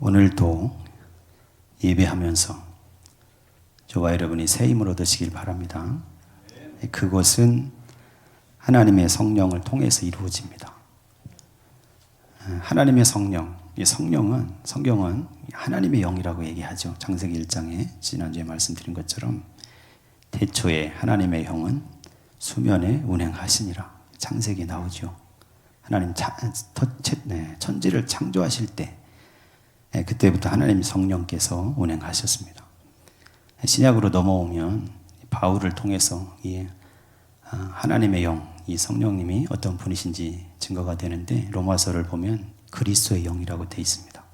오늘도 예배하면서 저와 여러분이 새 힘을 얻으시길 바랍니다. 그것은 하나님의 성령을 통해서 이루어집니다. 하나님의 성령, 이 성령은 성경은 하나님의 영이라고 얘기하죠. 창세기 1장에 지난주에 말씀드린 것처럼 태초에 하나님의 영은 수면에 운행하시니라. 창세기 나오죠. 하나님 천지를 창조하실 때 그때부터 하나님 성령께서 운행하셨습니다. 신약으로 넘어오면 바울을 통해서 이 하나님의 영, 이 성령님이 어떤 분이신지 증거가 되는데 로마서를 보면 그리스도의 영이라고 되어 있습니다.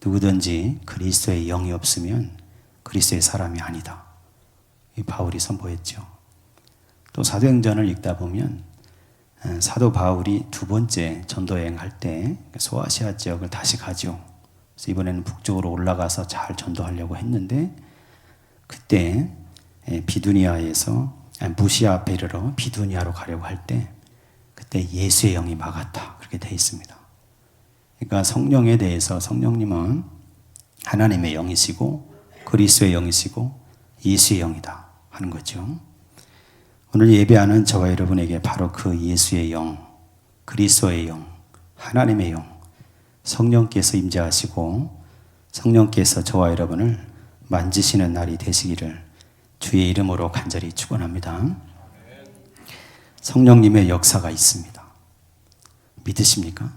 누구든지 그리스도의 영이 없으면 그리스도의 사람이 아니다. 이 바울이 선포했죠. 또 사도행전을 읽다 보면 사도 바울이 두 번째 전도여행할 때 소아시아 지역을 다시 가죠. 그래서 이번에는 북쪽으로 올라가서 잘 전도하려고 했는데 그때 비두니아에서 무시아 앞에 이르러 비두니아로 가려고 할 때 그때 예수의 영이 막았다. 그렇게 되어 있습니다. 그러니까 성령에 대해서 성령님은 하나님의 영이시고 그리스도의 영이시고 예수의 영이다 하는 거죠. 오늘 예배하는 저와 여러분에게 바로 그 예수의 영, 그리스도의 영, 하나님의 영, 성령께서 임재하시고 성령께서 저와 여러분을 만지시는 날이 되시기를 주의 이름으로 간절히 축원합니다. 성령님의 역사가 있습니다. 믿으십니까?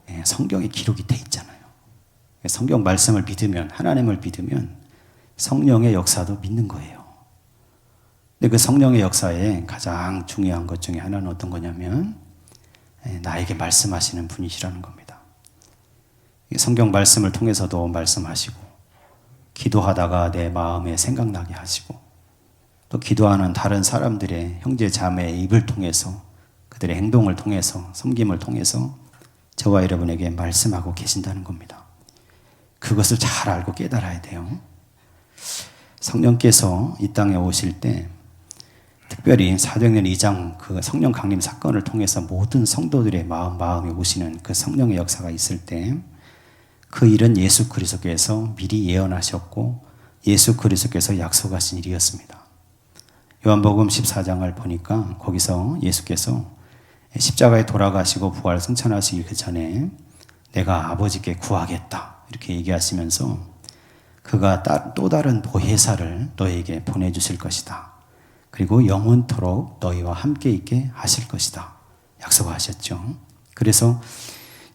네, 성경에 기록이 돼 있잖아요. 성경 말씀을 믿으면, 하나님을 믿으면 성령의 역사도 믿는 거예요. 근데 그 성령의 역사에 가장 중요한 것 중에 하나는 어떤 거냐면 나에게 말씀하시는 분이시라는 겁니다. 성경 말씀을 통해서도 말씀하시고 기도하다가 내 마음에 생각나게 하시고 또 기도하는 다른 사람들의 형제 자매의 입을 통해서 그들의 행동을 통해서 섬김을 통해서 저와 여러분에게 말씀하고 계신다는 겁니다. 그것을 잘 알고 깨달아야 돼요. 성령께서 이 땅에 오실 때 특별히 사도행전 2장 그 성령 강림 사건을 통해서 모든 성도들의 마음에 오시는 그 성령의 역사가 있을 때 그 일은 예수 그리스도께서 미리 예언하셨고 예수 그리스도께서 약속하신 일이었습니다. 요한복음 14장을 보니까 거기서 예수께서 십자가에 돌아가시고 부활 승천하시기 그 전에 내가 아버지께 구하겠다 이렇게 얘기하시면서 그가 또 다른 보혜사를 너에게 보내주실 것이다. 그리고 영원토록 너희와 함께 있게 하실 것이다. 약속하셨죠. 그래서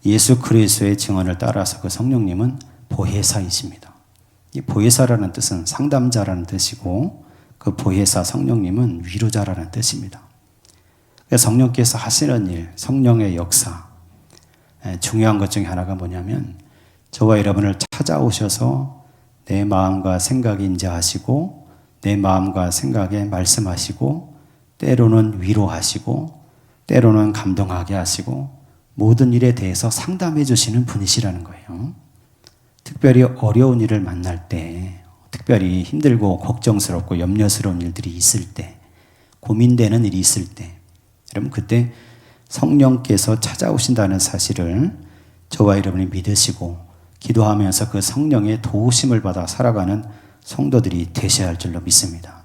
예수 그리스도의 증언을 따라서 그 성령님은 보혜사이십니다. 이 보혜사라는 뜻은 상담자라는 뜻이고 그 보혜사 성령님은 위로자라는 뜻입니다. 성령께서 하시는 일, 성령의 역사, 중요한 것 중에 하나가 뭐냐면 저와 여러분을 찾아오셔서 내 마음과 생각이 임재하시고 내 마음과 생각에 말씀하시고 때로는 위로하시고 때로는 감동하게 하시고 모든 일에 대해서 상담해 주시는 분이시라는 거예요. 특별히 어려운 일을 만날 때 특별히 힘들고 걱정스럽고 염려스러운 일들이 있을 때 고민되는 일이 있을 때 여러분 그때 성령께서 찾아오신다는 사실을 저와 여러분이 믿으시고 기도하면서 그 성령의 도우심을 받아 살아가는 성도들이 되셔야 할 줄로 믿습니다.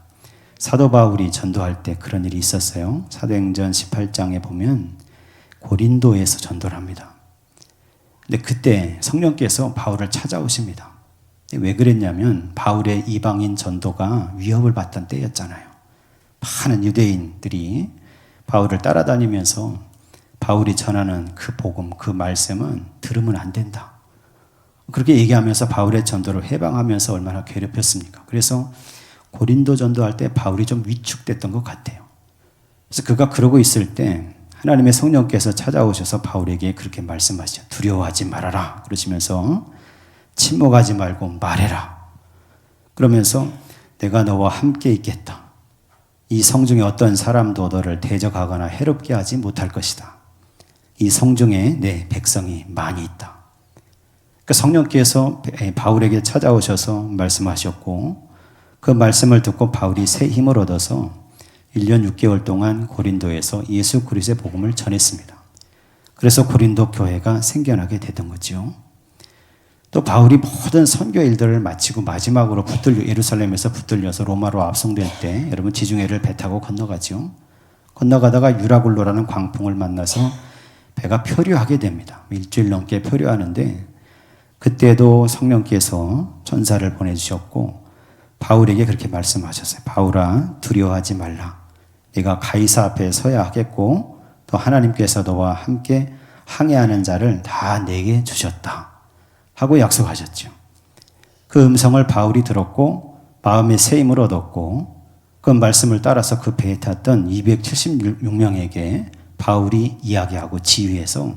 사도 바울이 전도할 때 그런 일이 있었어요. 사도행전 18장에 보면 고린도에서 전도를 합니다. 근데 그때 성령께서 바울을 찾아오십니다. 왜 그랬냐면 바울의 이방인 전도가 위협을 받던 때였잖아요. 많은 유대인들이 바울을 따라다니면서 바울이 전하는 그 복음, 그 말씀은 들으면 안 된다. 그렇게 얘기하면서 바울의 전도를 해방하면서 얼마나 괴롭혔습니까? 그래서 고린도 전도할 때 바울이 좀 위축됐던 것 같아요. 그래서 그가 그러고 있을 때 하나님의 성령께서 찾아오셔서 바울에게 그렇게 말씀하시죠. 두려워하지 말아라. 그러시면서 침묵하지 말고 말해라. 그러면서 내가 너와 함께 있겠다. 이 성중에 어떤 사람도 너를 대적하거나 해롭게 하지 못할 것이다. 이 성중에 내 백성이 많이 있다. 그러니까 성령께서 바울에게 찾아오셔서 말씀하셨고 그 말씀을 듣고 바울이 새 힘을 얻어서 1년 6개월 동안 고린도에서 예수 그리스도의 복음을 전했습니다. 그래서 고린도 교회가 생겨나게 되던 거죠. 또 바울이 모든 선교 일들을 마치고 마지막으로 예루살렘에서 붙들려서 로마로 압송될 때 여러분 지중해를 배 타고 건너가죠. 건너가다가 유라굴로라는 광풍을 만나서 배가 표류하게 됩니다. 일주일 넘게 표류하는데 그때도 성령께서 천사를 보내주셨고 바울에게 그렇게 말씀하셨어요. 바울아, 두려워하지 말라. 네가 가이사 앞에 서야 하겠고 또 하나님께서 너와 함께 항해하는 자를 다 내게 주셨다 하고 약속하셨죠. 그 음성을 바울이 들었고 마음에 새 힘을 얻었고 그 말씀을 따라서 그 배에 탔던 276명에게 바울이 이야기하고 지휘해서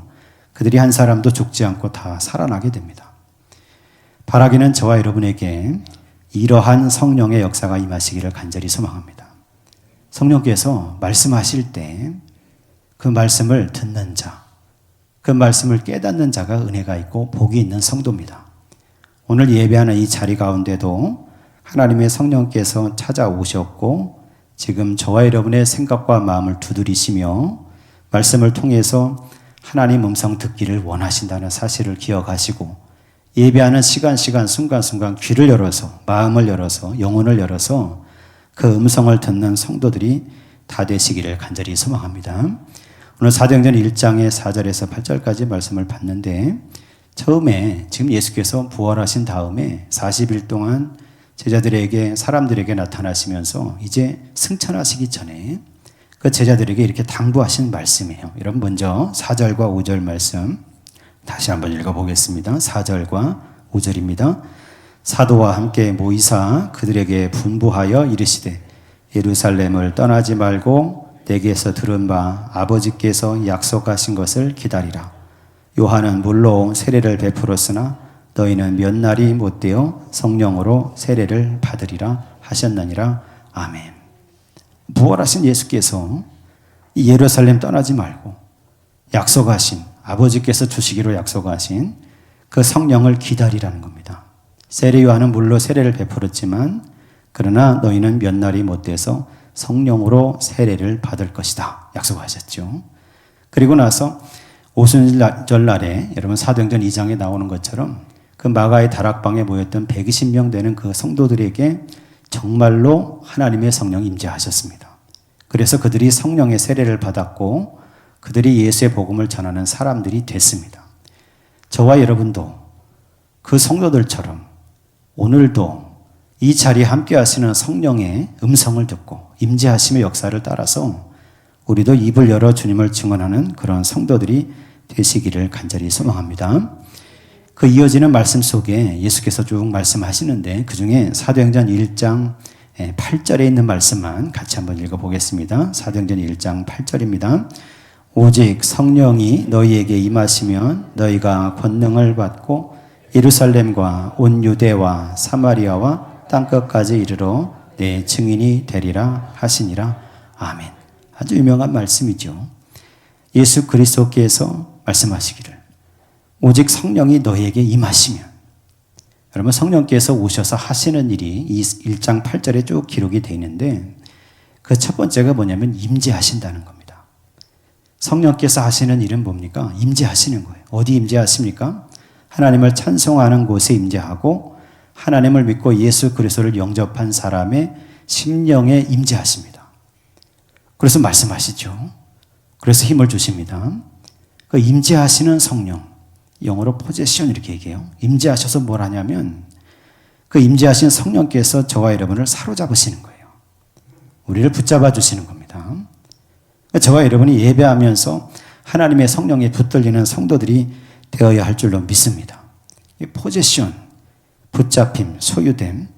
그들이 한 사람도 죽지 않고 다 살아나게 됩니다. 바라기는 저와 여러분에게 이러한 성령의 역사가 임하시기를 간절히 소망합니다. 성령께서 말씀하실 때 그 말씀을 듣는 자, 그 말씀을 깨닫는 자가 은혜가 있고 복이 있는 성도입니다. 오늘 예배하는 이 자리 가운데도 하나님의 성령께서 찾아오셨고 지금 저와 여러분의 생각과 마음을 두드리시며 말씀을 통해서 하나님 음성 듣기를 원하신다는 사실을 기억하시고 예배하는 시간 순간순간 귀를 열어서 마음을 열어서 영혼을 열어서 그 음성을 듣는 성도들이 다 되시기를 간절히 소망합니다. 오늘 사도행전 1장의 4절에서 8절까지 말씀을 봤는데 처음에 지금 예수께서 부활하신 다음에 40일 동안 제자들에게 사람들에게 나타나시면서 이제 승천하시기 전에 그 제자들에게 이렇게 당부하신 말씀이에요. 여러분 먼저 4절과 5절 말씀 다시 한번 읽어보겠습니다. 4절과 5절입니다. 사도와 함께 모이사 그들에게 분부하여 이르시되 예루살렘을 떠나지 말고 내게서 들은 바 아버지께서 약속하신 것을 기다리라. 요한은 물로 세례를 베풀었으나 너희는 몇 날이 못되어 성령으로 세례를 받으리라 하셨느니라. 아멘. 부활하신 예수께서 이 예루살렘 떠나지 말고 약속하신 아버지께서 주시기로 약속하신 그 성령을 기다리라는 겁니다. 세례 요한은 물로 세례를 베풀었지만 그러나 너희는 몇 날이 못돼서 성령으로 세례를 받을 것이다 약속하셨죠. 그리고 나서 오순절 날에 여러분 사도행전 2장에 나오는 것처럼 그 마가의 다락방에 모였던 120명 되는 그 성도들에게 정말로 하나님의 성령이 임재하셨습니다. 그래서 그들이 성령의 세례를 받았고 그들이 예수의 복음을 전하는 사람들이 됐습니다. 저와 여러분도 그 성도들처럼 오늘도 이 자리에 함께 하시는 성령의 음성을 듣고 임재하심의 역사를 따라서 우리도 입을 열어 주님을 증언하는 그런 성도들이 되시기를 간절히 소망합니다. 그 이어지는 말씀 속에 예수께서 쭉 말씀하시는데 그 중에 사도행전 1장 8절에 있는 말씀만 같이 한번 읽어보겠습니다. 사도행전 1장 8절입니다. 오직 성령이 너희에게 임하시면 너희가 권능을 받고 예루살렘과 온 유대와 사마리아와 땅끝까지 이르러 내 증인이 되리라 하시니라. 아멘. 아주 유명한 말씀이죠. 예수 그리스도께서 말씀하시기를 오직 성령이 너희에게 임하시면, 여러분 성령께서 오셔서 하시는 일이 이 1장 8절에 쭉 기록이 되어 있는데 그 첫 번째가 뭐냐면 임재하신다는 겁니다. 성령께서 하시는 일은 뭡니까? 임재하시는 거예요. 어디 임재하십니까? 하나님을 찬송하는 곳에 임재하고 하나님을 믿고 예수 그리스도를 영접한 사람의 심령에 임재하십니다. 그래서 말씀하시죠. 그래서 힘을 주십니다. 그 임재하시는 성령, 영어로 포제션 이렇게 얘기해요. 임재하셔서 뭘 하냐면 그 임재하신 성령께서 저와 여러분을 사로잡으시는 거예요. 우리를 붙잡아 주시는 겁니다. 저와 여러분이 예배하면서 하나님의 성령에 붙들리는 성도들이 되어야 할 줄로 믿습니다. 이 포제션, 붙잡힘, 소유됨,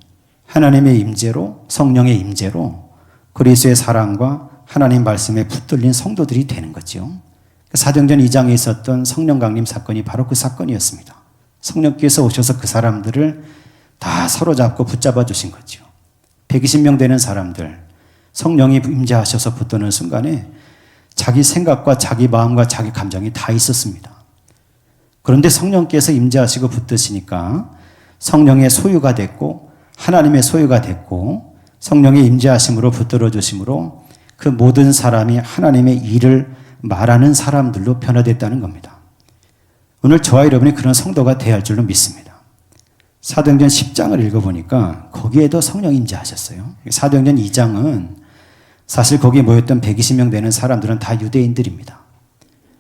하나님의 임재로, 성령의 임재로 그리스도의 사랑과 하나님 말씀에 붙들린 성도들이 되는 거죠. 사도행전 2장에 있었던 성령 강림 사건이 바로 그 사건이었습니다. 성령께서 오셔서 그 사람들을 다 사로잡고 붙잡아 주신 거죠. 120명 되는 사람들, 성령이 임재하셔서 붙드는 순간에 자기 생각과 자기 마음과 자기 감정이 다 있었습니다. 그런데 성령께서 임재하시고 붙드시니까 성령의 소유가 됐고 하나님의 소유가 됐고 성령의 임재하심으로 붙들어 주심으로 그 모든 사람이 하나님의 일을 말하는 사람들로 변화됐다는 겁니다. 오늘 저와 여러분이 그런 성도가 되어야 할 줄로 믿습니다. 사도행전 10장을 읽어보니까 거기에도 성령 임재하셨어요. 사도행전 2장은 사실 거기에 모였던 120명 되는 사람들은 다 유대인들입니다.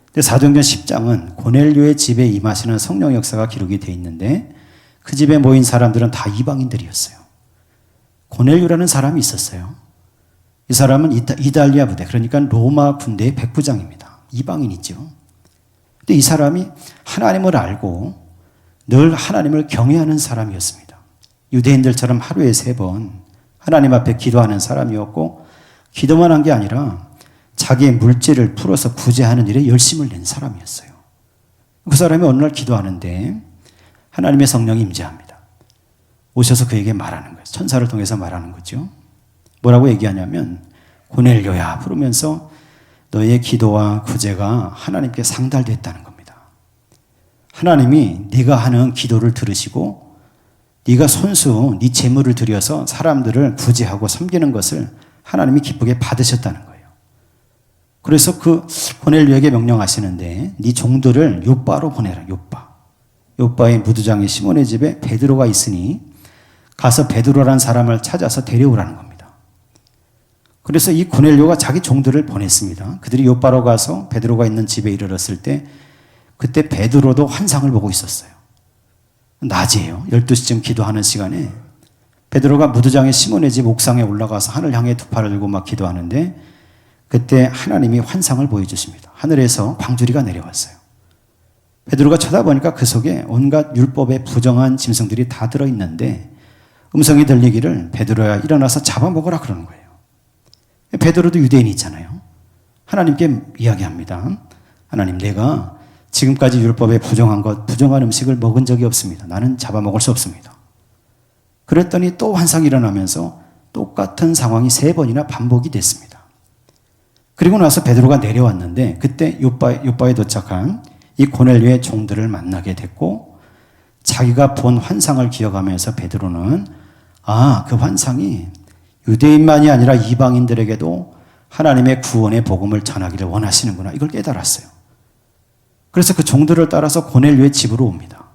근데 사도행전 10장은 고넬료의 집에 임하시는 성령 역사가 기록이 되어 있는데 그 집에 모인 사람들은 다 이방인들이었어요. 고넬료라는 사람이 있었어요. 이 사람은 이달리아 부대, 그러니까 로마 군대의 백부장입니다. 이방인이죠. 근데 이 사람이 하나님을 알고 늘 하나님을 경외하는 사람이었습니다. 유대인들처럼 하루에 3번 하나님 앞에 기도하는 사람이었고, 기도만 한 게 아니라 자기의 물질을 풀어서 구제하는 일에 열심을 낸 사람이었어요. 그 사람이 어느 날 기도하는데 하나님의 성령이 임재합니다. 오셔서 그에게 말하는 거예요. 천사를 통해서 말하는 거죠. 뭐라고 얘기하냐면, 고넬료야 부르면서 너의 기도와 구제가 하나님께 상달됐다는 겁니다. 하나님이 네가 하는 기도를 들으시고 네가 손수 네 재물을 들여서 사람들을 구제하고 섬기는 것을 하나님이 기쁘게 받으셨다는 거예요. 그래서 그 고넬료에게 명령하시는데 네 종들을 요빠로 보내라. 요빠의 무두장의 시몬의 집에 베드로가 있으니 가서 베드로라는 사람을 찾아서 데려오라는 겁니다. 그래서 이 고넬료가 자기 종들을 보냈습니다. 그들이 요빠로 가서 베드로가 있는 집에 이르렀을 때 그때 베드로도 환상을 보고 있었어요. 낮이에요. 12시쯤 기도하는 시간에 베드로가 무두장의 시몬의 집 옥상에 올라가서 하늘 향해 두 팔을 들고 막 기도하는데 그때 하나님이 환상을 보여주십니다. 하늘에서 광주리가 내려왔어요. 베드로가 쳐다보니까 그 속에 온갖 율법에 부정한 짐승들이 다 들어있는데 음성이 들리기를 베드로야 일어나서 잡아먹으라 그러는 거예요. 베드로도 유대인이 있잖아요. 하나님께 이야기합니다. 하나님, 내가 지금까지 율법에 부정한 음식을 먹은 적이 없습니다. 나는 잡아먹을 수 없습니다. 그랬더니 또 환상이 일어나면서 똑같은 상황이 3번이나 반복이 됐습니다. 그리고 나서 베드로가 내려왔는데 그때 요빠에 도착한 이 고넬료의 종들을 만나게 됐고, 자기가 본 환상을 기억하면서 베드로는 그 환상이 유대인만이 아니라 이방인들에게도 하나님의 구원의 복음을 전하기를 원하시는구나, 이걸 깨달았어요. 그래서 그 종들을 따라서 고넬료의 집으로 옵니다.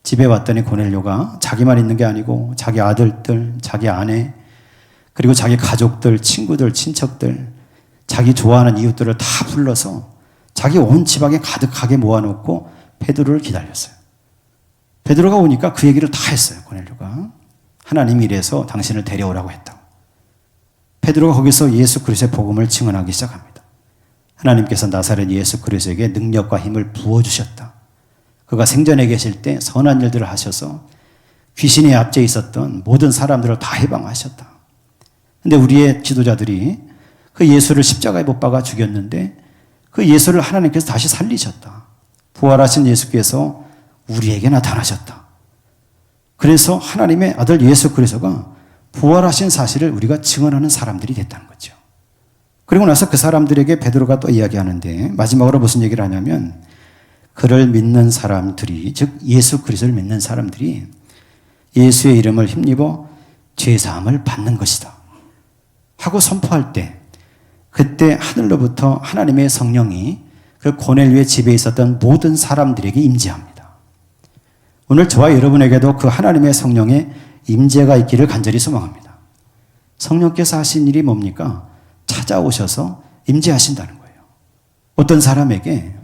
집에 왔더니 고넬료가 자기만 있는 게 아니고 자기 아들들, 자기 아내, 그리고 자기 가족들, 친구들, 친척들, 자기 좋아하는 이웃들을 다 불러서 자기 온 지방에 가득하게 모아놓고 베드로를 기다렸어요. 베드로가 오니까 그 얘기를 다 했어요. 고넬료가 하나님이 이래서 당신을 데려오라고 했다고. 베드로가 거기서 예수 그리스도의 복음을 증언하기 시작합니다. 하나님께서 나사렛 예수 그리스도에게 능력과 힘을 부어주셨다. 그가 생전에 계실 때 선한 일들을 하셔서 귀신의 압제에 있었던 모든 사람들을 다 해방하셨다. 그런데 우리의 지도자들이 그 예수를 십자가에 못 박아 죽였는데 그 예수를 하나님께서 다시 살리셨다. 부활하신 예수께서 우리에게 나타나셨다. 그래서 하나님의 아들 예수 그리스도가 부활하신 사실을 우리가 증언하는 사람들이 됐다는 거죠. 그리고 나서 그 사람들에게 베드로가 또 이야기하는데 마지막으로 무슨 얘기를 하냐면, 그를 믿는 사람들이, 즉 예수 그리스도를 믿는 사람들이 예수의 이름을 힘입어 죄사함을 받는 것이다 하고 선포할 때, 그때 하늘로부터 하나님의 성령이 그 고넬료의 집에 있었던 모든 사람들에게 임재합니다. 오늘 저와 여러분에게도 그 하나님의 성령의 임재가 있기를 간절히 소망합니다. 성령께서 하신 일이 뭡니까? 찾아오셔서 임재하신다는 거예요. 어떤 사람에게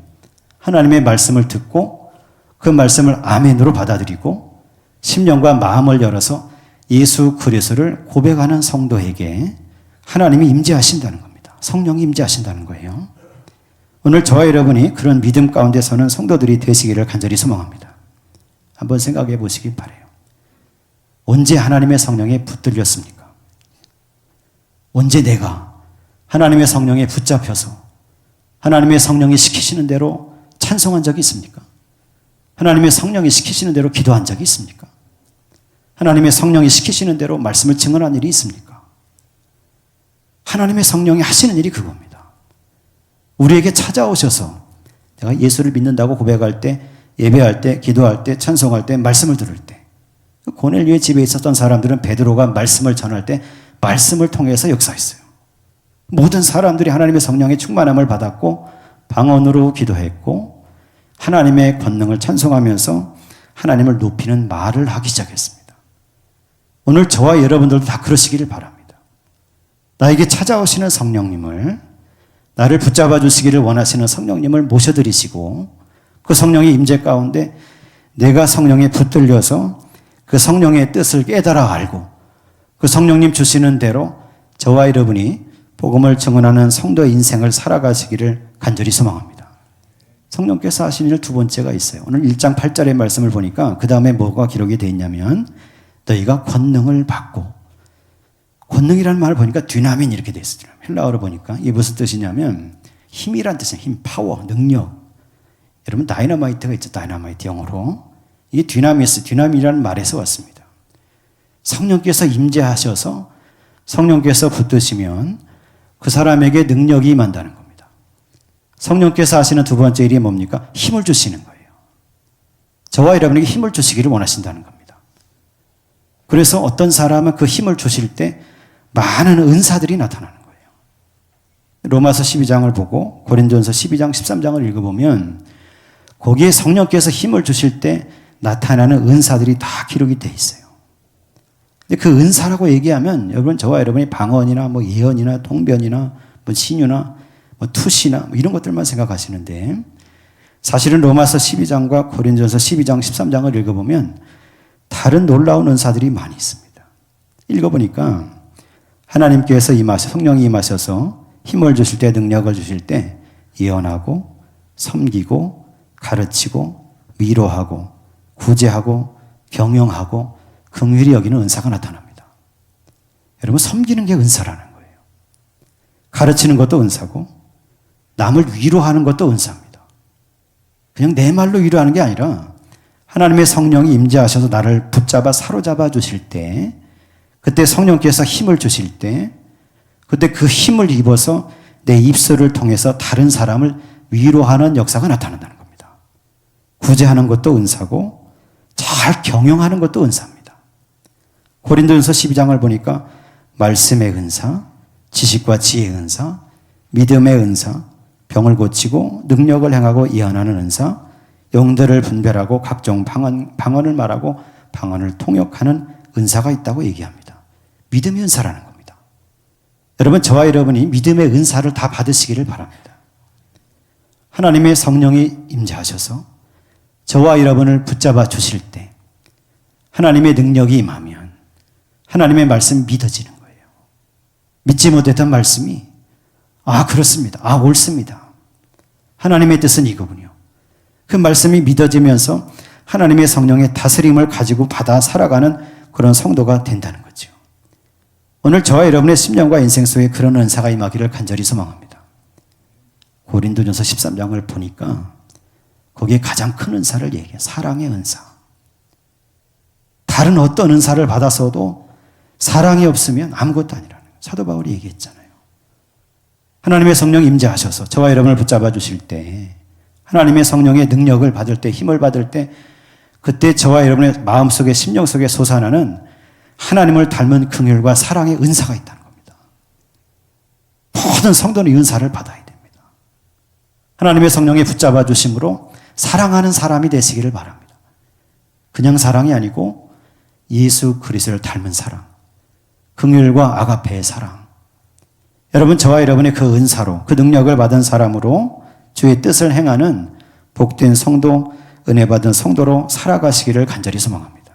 하나님의 말씀을 듣고 그 말씀을 아멘으로 받아들이고 심령과 마음을 열어서 예수 그리스도를 고백하는 성도에게 하나님이 임재하신다는 겁니다. 성령이 임재하신다는 거예요. 오늘 저와 여러분이 그런 믿음 가운데 서는 성도들이 되시기를 간절히 소망합니다. 한번 생각해 보시기 바라요. 언제 하나님의 성령에 붙들렸습니까? 언제 내가 하나님의 성령에 붙잡혀서 하나님의 성령이 시키시는 대로 찬송한 적이 있습니까? 하나님의 성령이 시키시는 대로 기도한 적이 있습니까? 하나님의 성령이 시키시는 대로 말씀을 증언한 일이 있습니까? 하나님의 성령이 하시는 일이 그겁니다. 우리에게 찾아오셔서 내가 예수를 믿는다고 고백할 때, 예배할 때, 기도할 때, 찬송할 때, 말씀을 들을 때, 고넬료의 집에 있었던 사람들은 베드로가 말씀을 전할 때 말씀을 통해서 역사했어요. 모든 사람들이 하나님의 성령의 충만함을 받았고 방언으로 기도했고 하나님의 권능을 찬송하면서 하나님을 높이는 말을 하기 시작했습니다. 오늘 저와 여러분들도 다 그러시기를 바랍니다. 나에게 찾아오시는 성령님을, 나를 붙잡아 주시기를 원하시는 성령님을 모셔드리시고 그 성령의 임재 가운데 내가 성령에 붙들려서 그 성령의 뜻을 깨달아 알고 그 성령님 주시는 대로 저와 여러분이 복음을 증언하는 성도의 인생을 살아가시기를 간절히 소망합니다. 성령께서 하신 일 두 번째가 있어요. 오늘 1장 8절의 말씀을 보니까 그 다음에 뭐가 기록이 되어 있냐면 너희가 권능을 받고, 권능이라는 말을 보니까 디나민 이렇게 되어 있어요. 헬라어로 보니까 이게 무슨 뜻이냐면 힘이란 뜻이에요. 힘, 파워, 능력. 여러분 다이너마이트가 있죠. 다이너마이트 영어로. 이게 디나민이라는 말에서 왔습니다. 성령께서 임재하셔서 성령께서 붙드시면 그 사람에게 능력이 임한다는 겁니다. 성령께서 하시는 두 번째 일이 뭡니까? 힘을 주시는 거예요. 저와 여러분에게 힘을 주시기를 원하신다는 겁니다. 그래서 어떤 사람은 그 힘을 주실 때 많은 은사들이 나타나는 거예요. 로마서 12장을 보고 고린도전서 12장 13장을 읽어보면 거기에 성령께서 힘을 주실 때 나타나는 은사들이 다 기록이 돼 있어요. 근데 그 은사라고 얘기하면 여러분 저와 여러분이 방언이나 뭐 예언이나 통변이나 뭐 신유나 뭐 투시나 뭐 이런 것들만 생각하시는데 사실은 로마서 12장과 고린도전서 12장 13장을 읽어보면 다른 놀라운 은사들이 많이 있습니다. 읽어보니까 하나님께서 성령이 임하셔서 힘을 주실 때, 능력을 주실 때 예언하고 섬기고 가르치고 위로하고 구제하고 경영하고 긍휼히 여기는 은사가 나타납니다. 여러분 섬기는 게 은사라는 거예요. 가르치는 것도 은사고 남을 위로하는 것도 은사입니다. 그냥 내 말로 위로하는 게 아니라 하나님의 성령이 임재하셔서 나를 붙잡아 사로잡아 주실 때, 그때 성령께서 힘을 주실 때, 그때 그 힘을 입어서 내 입술을 통해서 다른 사람을 위로하는 역사가 나타난다는 겁니다. 구제하는 것도 은사고 잘 경영하는 것도 은사입니다. 고린도전서 12장을 보니까 말씀의 은사, 지식과 지혜의 은사, 믿음의 은사, 병을 고치고 능력을 행하고 예언하는 은사, 영들을 분별하고 각종 방언을 말하고 방언을 통역하는 은사가 있다고 얘기합니다. 믿음의 은사라는 겁니다. 여러분 저와 여러분이 믿음의 은사를 다 받으시기를 바랍니다. 하나님의 성령이 임재하셔서 저와 여러분을 붙잡아 주실 때 하나님의 능력이 임하면 하나님의 말씀이 믿어지는 거예요. 믿지 못했던 말씀이 그렇습니다. 옳습니다. 하나님의 뜻은 이거군요. 그 말씀이 믿어지면서 하나님의 성령의 다스림을 가지고 받아 살아가는 그런 성도가 된다는 거죠. 오늘 저와 여러분의 심령과 인생 속에 그런 은사가 임하기를 간절히 소망합니다. 고린도전서 13장을 보니까 거기에 가장 큰 은사를 얘기해요. 사랑의 은사. 다른 어떤 은사를 받았어도 사랑이 없으면 아무것도 아니라는 거예요. 사도 바울이 얘기했잖아요. 하나님의 성령 임재하셔서 저와 여러분을 붙잡아 주실 때, 하나님의 성령의 능력을 받을 때, 힘을 받을 때, 그때 저와 여러분의 마음속에, 심령 속에 솟아나는 하나님을 닮은 긍휼과 사랑의 은사가 있다는 겁니다. 모든 성도는 이 은사를 받아야 됩니다. 하나님의 성령에 붙잡아 주심으로 사랑하는 사람이 되시기를 바랍니다. 그냥 사랑이 아니고 예수 그리스도를 닮은 사랑, 긍휼과 아가페의 사랑. 여러분 저와 여러분의 그 은사로, 그 능력을 받은 사람으로 주의 뜻을 행하는 복된 성도, 은혜 받은 성도로 살아가시기를 간절히 소망합니다.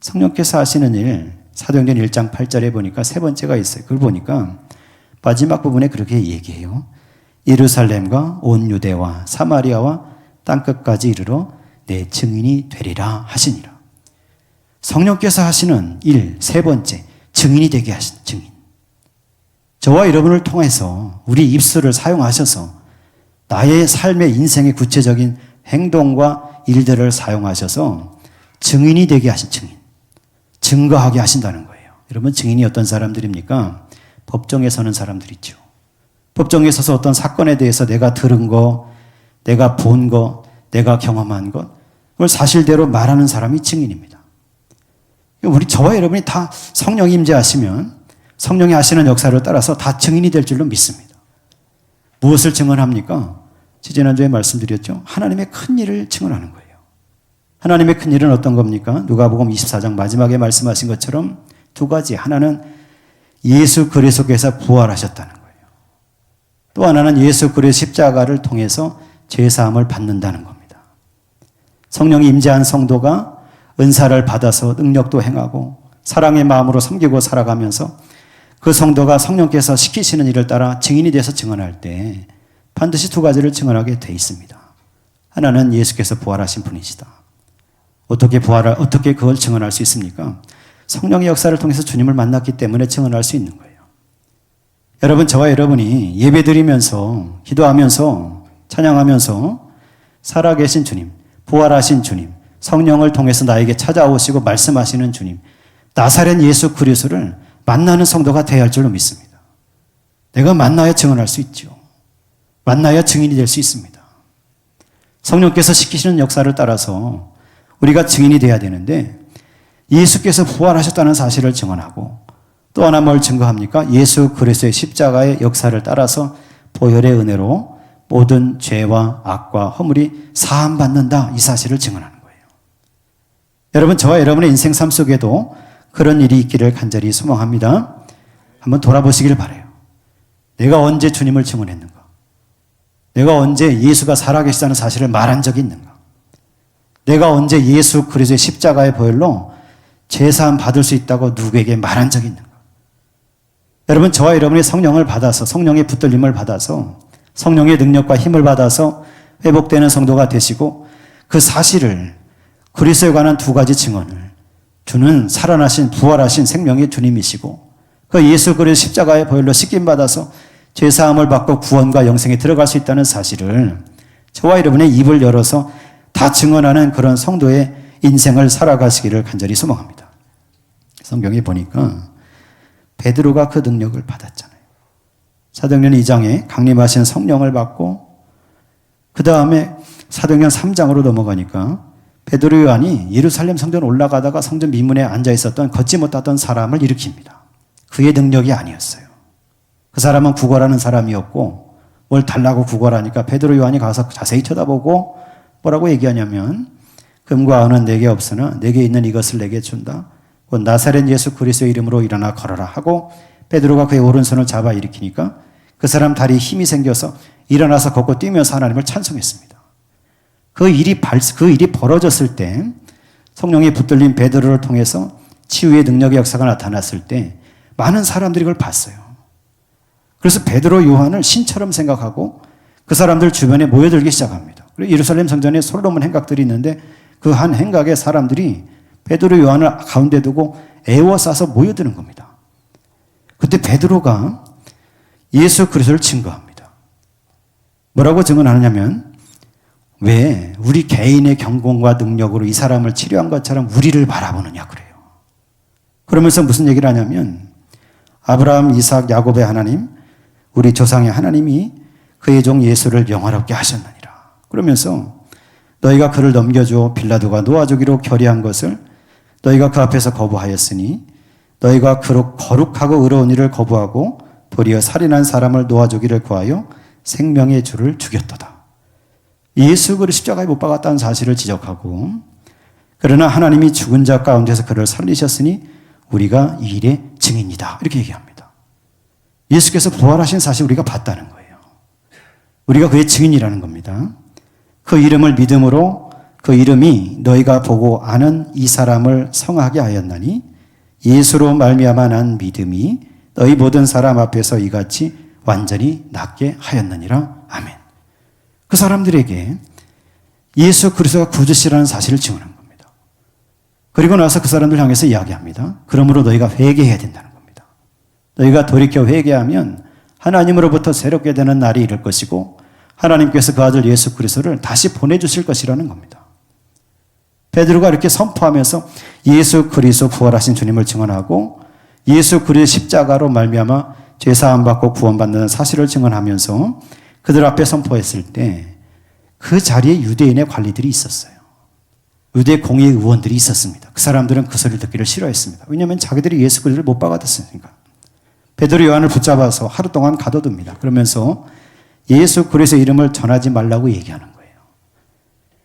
성령께서 하시는 일, 사도행전 1장 8절에 보니까 세 번째가 있어요. 그걸 보니까 마지막 부분에 그렇게 얘기해요. 예루살렘과 온 유대와 사마리아와 땅끝까지 이르러 내 증인이 되리라 하시니라. 성령께서 하시는 일, 세 번째, 증인이 되게 하신 증인. 저와 여러분을 통해서 우리 입술을 사용하셔서 나의 삶의 인생의 구체적인 행동과 일들을 사용하셔서 증인이 되게 하신 증인. 증거하게 하신다는 거예요. 여러분 증인이 어떤 사람들입니까? 법정에 서는 사람들이죠. 법정에 서서 어떤 사건에 대해서 내가 들은 거, 내가 본 거, 내가 경험한 것, 그걸 사실대로 말하는 사람이 증인입니다. 우리 저와 여러분이 다 성령 임재하시면 성령이 하시는 역사를 따라서 다 증인이 될 줄로 믿습니다. 무엇을 증언합니까? 지난주에 말씀드렸죠. 하나님의 큰 일을 증언하는 거예요. 하나님의 큰 일은 어떤 겁니까? 누가복음 24장 마지막에 말씀하신 것처럼 두 가지. 하나는 예수 그리스도께서 부활하셨다는 거예요. 또 하나는 예수 그리스도 십자가를 통해서 죄사함을 받는다는 겁니다. 성령이 임재한 성도가 은사를 받아서 능력도 행하고 사랑의 마음으로 섬기고 살아가면서 그 성도가 성령께서 시키시는 일을 따라 증인이 돼서 증언할 때 반드시 두 가지를 증언하게 돼 있습니다. 하나는 예수께서 부활하신 분이시다. 어떻게 그걸 증언할 수 있습니까? 성령의 역사를 통해서 주님을 만났기 때문에 증언할 수 있는 거예요. 여러분, 저와 여러분이 예배드리면서 기도하면서 찬양하면서 살아계신 주님, 부활하신 주님, 성령을 통해서 나에게 찾아오시고 말씀하시는 주님, 나사렛 예수 그리스도를 만나는 성도가 되어야 할 줄로 믿습니다. 내가 만나야 증언할 수 있죠. 만나야 증인이 될 수 있습니다. 성령께서 시키시는 역사를 따라서 우리가 증인이 되어야 되는데 예수께서 부활하셨다는 사실을 증언하고 또 하나 뭘 증거합니까? 예수 그리스도의 십자가의 역사를 따라서 보혈의 은혜로 모든 죄와 악과 허물이 사함받는다, 이 사실을 증언하는 거예요. 여러분, 저와 여러분의 인생 삶 속에도 그런 일이 있기를 간절히 소망합니다. 한번 돌아보시길 바라요. 내가 언제 주님을 증언했는가? 내가 언제 예수가 살아계시다는 사실을 말한 적이 있는가? 내가 언제 예수 그리스도의 십자가의 보혈로 죄사함 받을 수 있다고 누구에게 말한 적이 있는가? 여러분, 저와 여러분이 성령을 받아서, 성령의 붙들림을 받아서, 성령의 능력과 힘을 받아서 회복되는 성도가 되시고 그 사실을, 그리스도에 관한 두 가지 증언을 주는 살아나신 부활하신 생명의 주님이시고 그 예수 그리스도 십자가의 보혈로 씻김 받아서 죄사함을 받고 구원과 영생에 들어갈 수 있다는 사실을 저와 여러분의 입을 열어서 다 증언하는 그런 성도의 인생을 살아가시기를 간절히 소망합니다. 성경에 보니까 베드로가 그 능력을 받았잖아요. 사도행전 2장에 강림하신 성령을 받고 그 다음에 사도행전 3장으로 넘어가니까 베드로 요한이 예루살렘 성전 올라가다가 성전 미문에 앉아 있었던 걷지 못하던 사람을 일으킵니다. 그의 능력이 아니었어요. 그 사람은 구걸하는 사람이었고 뭘 달라고 구걸하니까 베드로 요한이 가서 자세히 쳐다보고 뭐라고 얘기하냐면 금과 은은 내게 없으나 내게 있는 이것을 내게 준다. 곧 나사렛 예수 그리스도의 이름으로 일어나 걸어라 하고 베드로가 그의 오른손을 잡아 일으키니까 그 사람 다리에 힘이 생겨서 일어나서 걷고 뛰면서 하나님을 찬송했습니다. 그 일이 벌어졌을 때 성령이 붙들린 베드로를 통해서 치유의 능력의 역사가 나타났을 때 많은 사람들이 그걸 봤어요. 그래서 베드로 요한을 신처럼 생각하고 그 사람들 주변에 모여들기 시작합니다. 그리고 예루살렘 성전에 솔로몬 행각들이 있는데 그 한 행각에 사람들이 베드로 요한을 가운데 두고 애워싸서 모여드는 겁니다. 그때 베드로가 예수 그리스도를 증거합니다. 뭐라고 증언하느냐면 왜 우리 개인의 경공과 능력으로 이 사람을 치료한 것처럼 우리를 바라보느냐 그래요. 그러면서 무슨 얘기를 하냐면 아브라함, 이삭, 야곱의 하나님, 우리 조상의 하나님이 그의 종 예수를 영화롭게 하셨느니라. 그러면서 너희가 그를 넘겨주어 빌라도가 놓아주기로 결의한 것을 너희가 그 앞에서 거부하였으니 너희가 그로 거룩하고 의로운 일을 거부하고 도리어 살인한 사람을 놓아주기를 구하여 생명의 주를 죽였도다. 예수 그리스도 십자가에 못 박았다는 사실을 지적하고 그러나 하나님이 죽은 자 가운데서 그를 살리셨으니 우리가 이 일의 증인이다. 이렇게 얘기합니다. 예수께서 부활하신 사실 우리가 봤다는 거예요. 우리가 그의 증인이라는 겁니다. 그 이름을 믿음으로 그 이름이 너희가 보고 아는 이 사람을 성하게 하였나니 예수로 말미암아 난 믿음이 너희 모든 사람 앞에서 이같이 완전히 낫게 하였느니라. 아멘. 그 사람들에게 예수 그리스도가 구주시라는 사실을 증언한 겁니다. 그리고 나서 그 사람들 향해서 이야기합니다. 그러므로 너희가 회개해야 된다는 겁니다. 너희가 돌이켜 회개하면 하나님으로부터 새롭게 되는 날이 이를 것이고 하나님께서 그 아들 예수 그리스도를 다시 보내주실 것이라는 겁니다. 베드로가 이렇게 선포하면서 예수 그리스도 부활하신 주님을 증언하고 예수 그리스도 십자가로 말미암아 죄사함 받고 구원받는 사실을 증언하면서 그들 앞에 선포했을 때 그 자리에 유대인의 관리들이 있었어요. 유대 공의 의원들이 있었습니다. 그 사람들은 그 소리를 듣기를 싫어했습니다. 왜냐하면 자기들이 예수 그리스도를 못 박았으니까. 베드로 요한을 붙잡아서 하루 동안 가둬둡니다. 그러면서 예수 그리스도 이름을 전하지 말라고 얘기하는 거예요.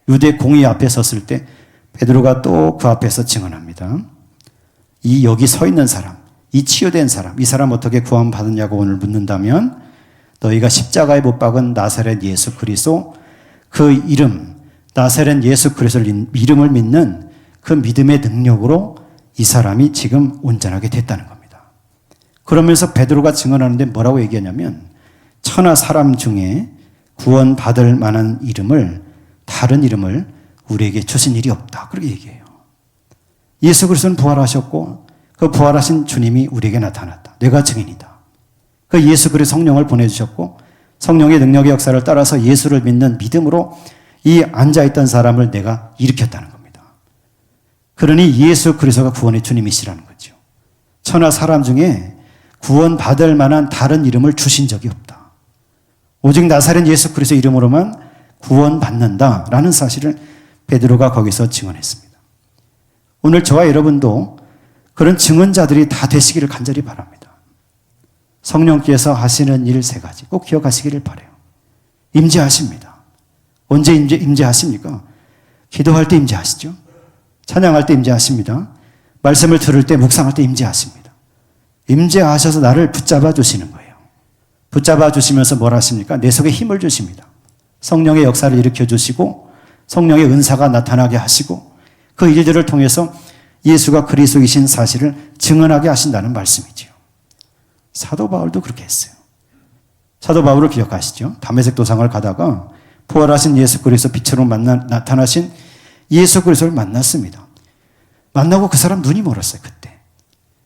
유대 공의 앞에 섰을 때 베드로가 또 그 앞에서 증언합니다. 이 여기 서 있는 사람, 이 치유된 사람, 이 사람 어떻게 구원받았냐고 오늘 묻는다면 너희가 십자가에 못 박은 나사렛 예수 그리스도 그 이름, 나사렛 예수 그리스도를 이름을 믿는 그 믿음의 능력으로 이 사람이 지금 온전하게 됐다는 겁니다. 그러면서 베드로가 증언하는데 뭐라고 얘기하냐면 천하 사람 중에 구원받을 만한 이름을, 다른 이름을 우리에게 주신 일이 없다. 그렇게 얘기해요. 예수 그리스도는 부활하셨고 그 부활하신 주님이 우리에게 나타났다. 내가 증인이다. 그 예수 그리스도 성령을 보내주셨고 성령의 능력의 역사를 따라서 예수를 믿는 믿음으로 이 앉아있던 사람을 내가 일으켰다는 겁니다. 그러니 예수 그리스도가 구원의 주님이시라는 거죠. 천하 사람 중에 구원받을 만한 다른 이름을 주신 적이 없다. 오직 나사렛 예수 그리스도 이름으로만 구원받는다라는 사실을 베드로가 거기서 증언했습니다. 오늘 저와 여러분도 그런 증언자들이 다 되시기를 간절히 바랍니다. 성령께서 하시는 일 3가지 꼭 기억하시기를 바라요. 임재하십니다. 언제 임재하십니까? 기도할 때 임재하시죠. 찬양할 때 임재하십니다. 말씀을 들을 때, 묵상할 때 임재하십니다. 임재하셔서 나를 붙잡아 주시는 거예요. 붙잡아 주시면서 뭘 하십니까? 내 속에 힘을 주십니다. 성령의 역사를 일으켜 주시고 성령의 은사가 나타나게 하시고 그 일들을 통해서 예수가 그리스도이신 사실을 증언하게 하신다는 말씀이죠. 사도 바울도 그렇게 했어요. 사도 바울을 기억하시죠? 다메섹 도상을 가다가 부활하신 예수 그리스도 빛으로 나타나신 예수 그리스도를 만났습니다. 만나고 그 사람 눈이 멀었어요. 그때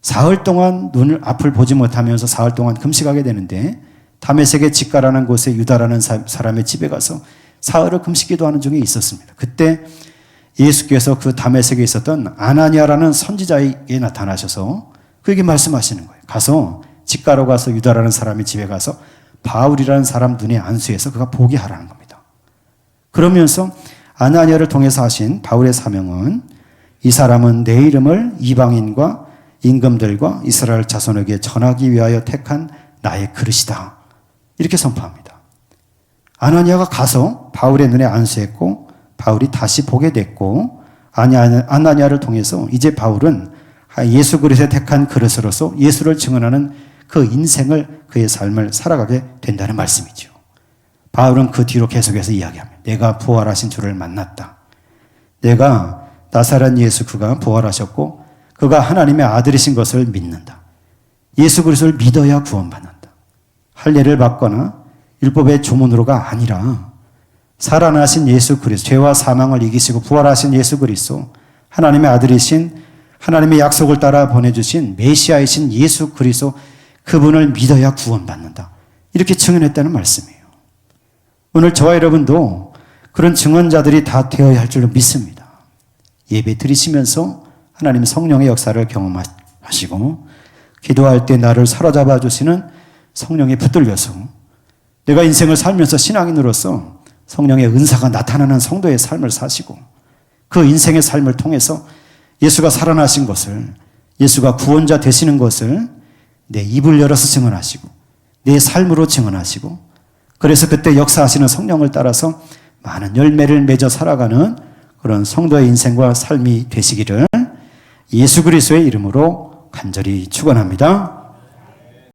사흘 동안 앞을 보지 못하면서 사흘 동안 금식하게 되는데 다메섹의 직가라는 곳에 유다라는 사람의 집에 가서 사흘을 금식기도하는 중에 있었습니다. 그때 예수께서 그 다메섹에 있었던 아나니아라는 선지자에게 나타나셔서 그에게 말씀하시는 거예요. 가서 직가로 가서 유다라는 사람의 집에 가서 바울이라는 사람 눈에 안수해서 그가 보게 하라는 겁니다. 그러면서 아나니아를 통해서 하신 바울의 사명은 이 사람은 내 이름을 이방인과 임금들과 이스라엘 자손에게 전하기 위하여 택한 나의 그릇이다. 이렇게 선포합니다. 아나니아가 가서 바울의 눈에 안수했고 바울이 다시 보게 됐고 아나니아를 통해서 이제 바울은 예수 그리스도의 택한 그릇으로서 예수를 증언하는 그 인생을, 그의 삶을 살아가게 된다는 말씀이죠. 바울은 그 뒤로 계속해서 이야기합니다. 내가 부활하신 주를 만났다. 내가 나사렛 예수 그가 부활하셨고 그가 하나님의 아들이신 것을 믿는다. 예수 그리스도를 믿어야 구원받는다. 할례를 받거나 율법의 조문으로가 아니라 살아나신 예수 그리스도, 죄와 사망을 이기시고 부활하신 예수 그리스도, 하나님의 아들이신, 하나님의 약속을 따라 보내주신 메시아이신 예수 그리스도, 그분을 믿어야 구원받는다. 이렇게 증언했다는 말씀이에요. 오늘 저와 여러분도 그런 증언자들이 다 되어야 할 줄로 믿습니다. 예배 드리시면서 하나님 성령의 역사를 경험하시고 기도할 때 나를 사로잡아 주시는 성령에 붙들려서 내가 인생을 살면서 신앙인으로서 성령의 은사가 나타나는 성도의 삶을 사시고 그 인생의 삶을 통해서 예수가 살아나신 것을, 예수가 구원자 되시는 것을 내 입을 열어서 증언하시고 내 삶으로 증언하시고 그래서 그때 역사하시는 성령을 따라서 많은 열매를 맺어 살아가는 그런 성도의 인생과 삶이 되시기를 예수 그리스도의 이름으로 간절히 축원합니다.